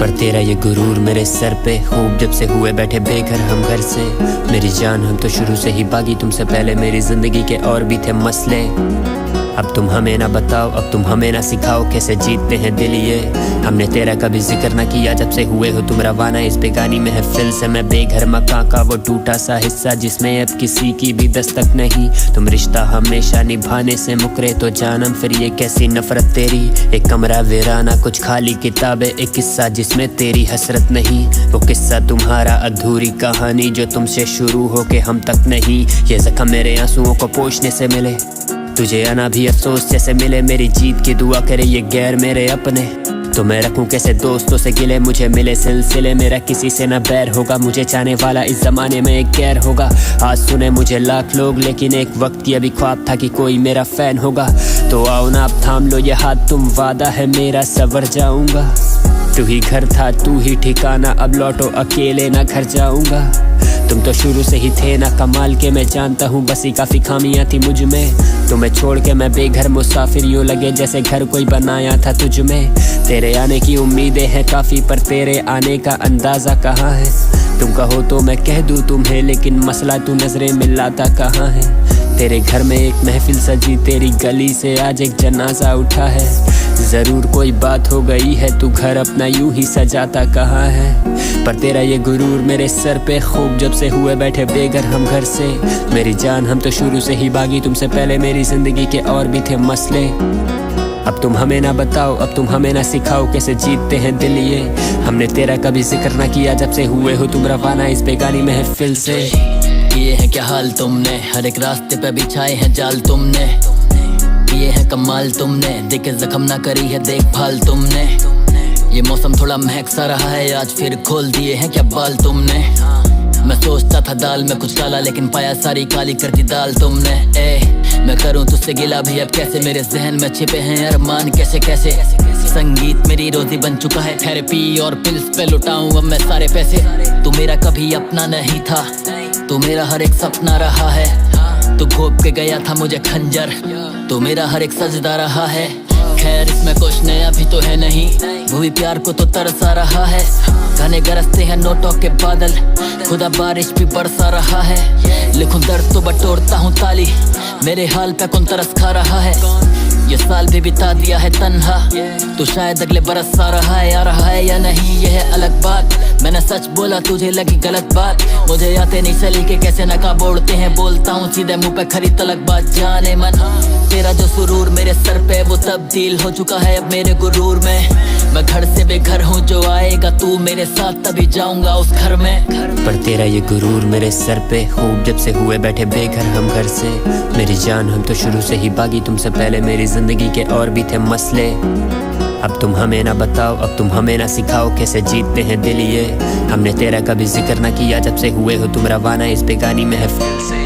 पर तेरा ये गुरूर मेरे सर पे खूब जब से हुए बैठे बेघर हम घर से। मेरी जान हम तो शुरू से ही बागी, तुमसे पहले मेरी जिंदगी के और भी थे मसले। अब तुम हमें ना बताओ, अब तुम हमें ना सिखाओ कैसे जीतते हैं दिल ये। हमने तेरा कभी जिक्र ना किया जब से हुए हो तुम रवाना इस बेगानी महफिल से। मैं बेघर मकान का वो टूटा सा हिस्सा जिसमें अब किसी की भी दस्तक नहीं। तुम रिश्ता हमेशा निभाने से मुकरे तो जानम फिर ये कैसी नफरत तेरी। एक कमरा वीराना, कुछ खाली किताबें, एक किस्सा जिसमें तेरी हसरत नहीं। वो किस्सा तुम्हारा अधूरी कहानी जो तुमसे शुरू हो के हम तक नहीं। ये जख्म मेरे आंसुओं को पोंछने से मिले, तुझे आना भी अफसोस जैसे मिले। मेरी जीत की दुआ करे ये गैर मेरे अपने, तो मैं रखूं कैसे दोस्तों से गिले। मुझे मिले सिलसिले, मेरा किसी से न बैर होगा। मुझे चाहने वाला इस जमाने में एक गैर होगा। आज सुने मुझे लाख लोग, लेकिन एक वक्त की अभी ख्वाब था कि कोई मेरा फैन होगा। तो आओ ना अब थाम लो ये हाथ, तुम वादा है मेरा सवर जाऊंगा। तू ही घर था तू ही ठिकाना, अब लौटो अकेले ना घर जाऊंगा। तुम तो शुरू से ही थे ना कमाल के, मैं जानता हूँ बस ही काफी खामियां थी मुझ में। तुम्हें छोड़ के मैं बेघर मुसाफिर, यूं लगे जैसे घर कोई बनाया था तुझ में। तेरे आने की उम्मीदें हैं काफी, पर तेरे आने का अंदाजा कहाँ है। तुम कहो तो मैं कह दूं तुम्हें, लेकिन मसला तू नजरें मिलाता कहाँ है। तेरे घर में एक महफिल सजी, तेरी गली से आज एक जनाजा उठा है। जरूर कोई बात हो गई है, तू घर अपना यूं ही सजाता कहाँ है। पर तेरा ये गुरूर मेरे सर पे खूब जब से हुए बैठे बेघर हम घर से। मेरी जान हम तो शुरू से ही बागी, तुमसे पहले मेरी जिंदगी के और भी थे मसले। अब तुम हमें ना बताओ, अब तुम हमें ना सिखाओ कैसे जीतते हैं दिल ये। हमने तेरा कभी जिक्र ना किया जब से हुए हो तुम रवाना इस बेगानी महफिल से। किए हैं क्या हाल तुमने, हर एक रास्ते पे बिछाए हैं जाल तुमने। किए हैं कमाल तुमने, देखे जख्म ना करी है देखभाल तुमने। ये मौसम थोड़ा महक सा रहा है, आज फिर खोल दिए हैं क्या बाल तुमने। मैं सोचता था दाल में कुछ डाला, लेकिन पाया सारी काली कर दी दाल तुमने। मैं करूं तुझसे गिला भी अब कैसे, मेरे जहन में छिपे हैं अरमान कैसे कैसे। संगीत मेरी रोजी बन चुका है, थेरेपी और पिल्स पे लुटाऊं अब मैं सारे पैसे। तू मेरा कभी अपना नहीं था, तू मेरा हर एक सपना रहा है। तू घोप के गया था मुझे खंजर, तू मेरा हर एक सजदा रहा है। खैर इसमें कुछ नया भी तो है नहीं, भूमि प्यार को तो तरसा रहा है। गाने गरजते हैं नोटों के बादल, खुदा बारिश भी बरसा रहा है। लिखूं दर्द तो बटोरता हूँ ताली, मेरे हाल पे कौन तरस खा रहा है। ये साल भी बिता दिया है तन्हा, तो शायद अगले बरस आ रहा है। आ रहा है या नहीं ये है अलग बात, मैंने सच बोला तुझे लगी गलत बात। मुझे आते नहीं चली के कैसे नकाब ओढ़ते हैं, बोलता हूँ सीधे मुंह पे खरी तलक बात। जाने मन तेरा जो सुरूर मेरे सर पे वो तब्दील हो चुका है अब मेरे गुरूर में। मैं घर से बेघर हूँ, जो आएगा तू मेरे साथ तभी जाऊंगा उस घर में। पर तेरा ये गुरूर मेरे सर पे खूब जब से हुए बैठे बेघर हम घर से। मेरी जान हम तो शुरू से ही बागी, तुमसे पहले मेरी जिंदगी के और भी थे मसले। अब तुम हमें ना बताओ, अब तुम हमें ना सिखाओ कैसे जीतते हैं दिल ये। हमने तेरा कभी जिक्र ना किया जब से हुए हो तुम रवाना इस बेगानी महफिल से।